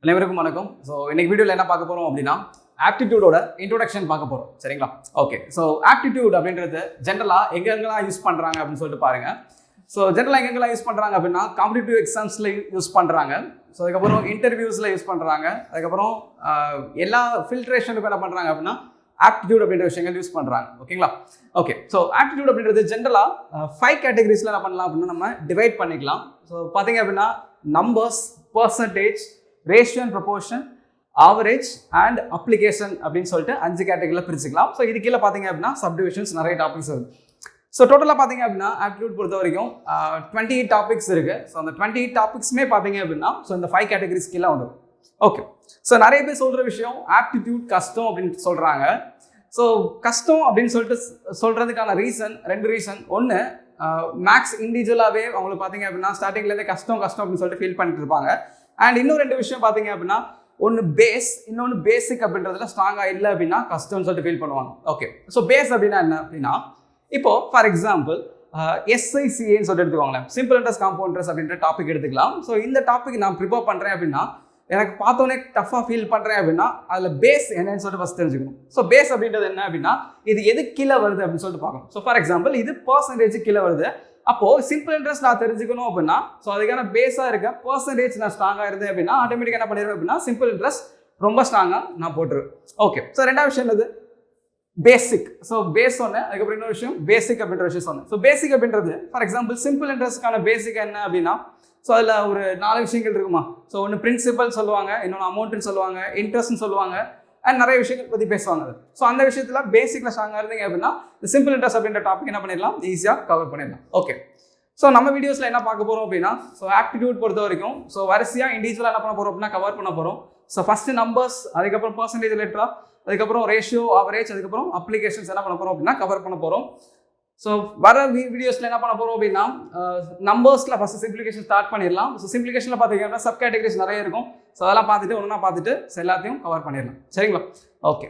அனைவருக்கும் வணக்கம். ஸோ இன்னைக்கு வீடியோவில் என்ன பார்க்க போகிறோம் அப்படின்னா ஆப்டிடியூடோட இன்ட்ரோடக்ஷன் பார்க்க போகிறோம். சரிங்களா? ஓகே. ஸோ ஆப்டிடியூட் அப்படின்றது ஜென்ரலாக எங்கெங்கெல்லாம் யூஸ் பண்ணுறாங்க அப்படின்னு சொல்லிட்டு பாருங்க. ஸோ ஜென்ரலாக எங்கெங்கெல்லாம் யூஸ் பண்ணுறாங்க அப்படின்னா காம்படிட்டிவ் எக்ஸாம்ஸில் யூஸ் பண்ணுறாங்க. ஸோ அதுக்கப்புறம் இன்டர்வியூஸில் யூஸ் பண்ணுறாங்க. அதுக்கப்புறம் எல்லா ஃபில்ட்ரேஷனுக்கும் என்ன பண்ணுறாங்க அப்படின்னா ஆப்டிடியூட் அப்படின்ற விஷயங்கள் யூஸ் பண்ணுறாங்க. ஓகேங்களா? ஓகே. ஸோ ஆப்டிடியூட் அப்படின்றது ஜென்ரலாக 5 கேட்டகரிஸில் என்ன பண்ணலாம் அப்படின்னா நம்ம டிவைட் பண்ணிக்கலாம். ஸோ பார்த்தீங்க அப்படின்னா numbers, percentage, ratio and proportion, average and application அப்படின்னு சொல்லிட்டு 5 கேட்டகரியில் பிரிச்சுக்கலாம். ஸோ இது கீழே பார்த்தீங்க அப்படின்னா சப்டிவிஷன்ஸ் நிறைய டாபிக்ஸ் இருக்குது. ஸோ டோட்டலாக பார்த்தீங்க அப்படின்னா ஆப்டிடியூட் பொறுத்த வரைக்கும் 28 டாபிக்ஸ் இருக்குது. ஸோ அந்த 28 டாபிக்ஸுமே பார்த்தீங்க அப்படின்னா ஸோ இந்த 5 கேட்டகரிஸ் கீழே வந்துடும். ஓகே. ஸோ நிறைய பேர் சொல்கிற விஷயம் ஆப்டிடியூட் கஷ்டம் அப்படின்னு சொல்கிறாங்க. ஸோ கஷ்டம் அப்படின்னு சொல்லிட்டு சொல்கிறதுக்கான ரெண்டு ரீசன். ஒன்று, மேக்ஸ் இண்டிவிஜுவலாகவே அவங்களுக்கு பார்த்தீங்க அப்படின்னா ஸ்டார்டிங்லேருந்தே கஷ்டம் அப்படின்னு சொல்லிட்டு ஃபீல் பண்ணிட்டு இருப்பாங்க. அண்ட் இன்னும் 2 விஷயம் பார்த்தீங்க அப்படின்னா ஒன்று பேஸ், இன்னொன்று பேசிக் அப்படின்றதுல ஸ்ட்ராங்காக இல்லை அப்படின்னா கஷ்டம்னு சொல்லிட்டு ஃபீல் பண்ணுவாங்க. ஓகே. ஸோ பேஸ் அப்படின்னா என்ன அப்படின்னா இப்போ ஃபார் எக்ஸாம்பிள் எஸ்ஐசிஏன்னு சொல்லிட்டு எடுத்துக்கோங்களேன், சிம்பிள் இன்ட்ரெஸ்ட் காம்பவுண்ட் இன்ட்ரெஸ்ட் அப்படின்ற டாபிக் எடுத்துக்கலாம். ஸோ இந்த டாபிக் நான் ப்ரிப்பேர் பண்ணுறேன் அப்படின்னா எனக்கு பார்த்தோன்னே டஃப்பாக ஃபீல் பண்ணுறேன் அப்படின்னா அதில் பேஸ் என்னன்னு சொல்லிட்டு ஃபஸ்ட் தெரிஞ்சுக்கணும். ஸோ பேஸ் அப்படின்றது என்ன அப்படின்னா இது எது கீழே வருது அப்படின்னு சொல்லிட்டு பார்க்கணும். ஸோ ஃபார் எக்ஸாம்பிள் இது பர்சன்டேஜ் கீழே வருது. அப்போது சிம்பிள் இன்ட்ரெஸ்ட் நான் தெரிஞ்சுக்கணும் அப்படின்னா ஸோ அதுக்கான பேஸாக இருக்க பர்சன்டேஜ் நான் ஸ்ட்ராங்காக இருந்தேன் அப்படின்னா ஆட்டோமேட்டிக்காக என்ன பண்ணிடுவேன் அப்படின்னா சிம்பிள் இன்ட்ரெஸ்ட் ரொம்ப ஸ்ட்ராங்காக நான் போட்டுருவேன். ஓகே. ஸோ ரெண்டாவது விஷயம் என்னது? பேசிக். ஸோ பேஸ் சொன்னேன், அதுக்கப்புறம் இன்னொரு விஷயம் பேசிக் அப்படின்ற விஷயம் சொன்னேன். ஸோ பேசிக் அப்படின்றது ஃபார் எக்ஸாம்பிள் சிம்பிள் இன்ட்ரெஸ்ட்கான பேசிக் என்ன அப்படின்னா ஸோ அதில் ஒரு 4 விஷயங்கள் இருக்குமா. ஸோ ஒன்று பிரின்சிபல் சொல்லுவாங்க, இன்னொன்று அமௌண்ட்டுன்னு சொல்லுவாங்க, இன்ட்ரெஸ்ட்னு சொல்லுவாங்க, அண்ட் நிறைய விஷயங்கள் பற்றி பேசுவாங்க. ஸோ அந்த விஷயத்தில் பேசிக்கில் ஸ்ட்ராங்காக இருந்தீங்க அப்படின்னா இந்த சிம்பிள் இன்ட்ரெஸ்ட் அப்படின்ற டாபிக் என்ன பண்ணிடலாம், ஈஸியாக கவர் பண்ணிடலாம். ஓகே. ஸோ நம்ம வீடியோஸில் என்ன பார்க்க போகிறோம் அப்படின்னா ஸோ ஆப்டிடியூட் பொறுத்த வரைக்கும் ஸோ வரிசையாக இண்டிவிஜுவலாக என்ன பண்ண போகிறோம் அப்படின்னா கவர் பண்ண போகிறோம். ஸோ ஃபஸ்ட்டு நம்பர்ஸ், அதுக்கப்புறம் பர்சன்டேஜ் ரிலேட்டடாக, அதுக்கப்புறம் ரேஷியோ, ஆவரேஜ், அதுக்கப்புறம் அப்ளிகேஷன்ஸ் என்ன பண்ண போகிறோம் அப்படின்னா கவர் பண்ண போகிறோம். ஸோ வர வீடியோஸில் என்ன பண்ண போகிறோம் அப்படின்னா நம்பர்ஸில் ஃபஸ்ட்டு சிம்பிளிகேஷன் ஸ்டார்ட் பண்ணிடலாம். ஸோ சிம்பிளிகேஷனில் பார்த்தீங்கன்னா சப் கேட்டகரிஸ் நிறைய இருக்கும். ஸோ அதெல்லாம் பார்த்துட்டு ஒன்றா பார்த்துட்டு எல்லாத்தையும் கவர் பண்ணிடலாம். சரிங்களா? ஓகே.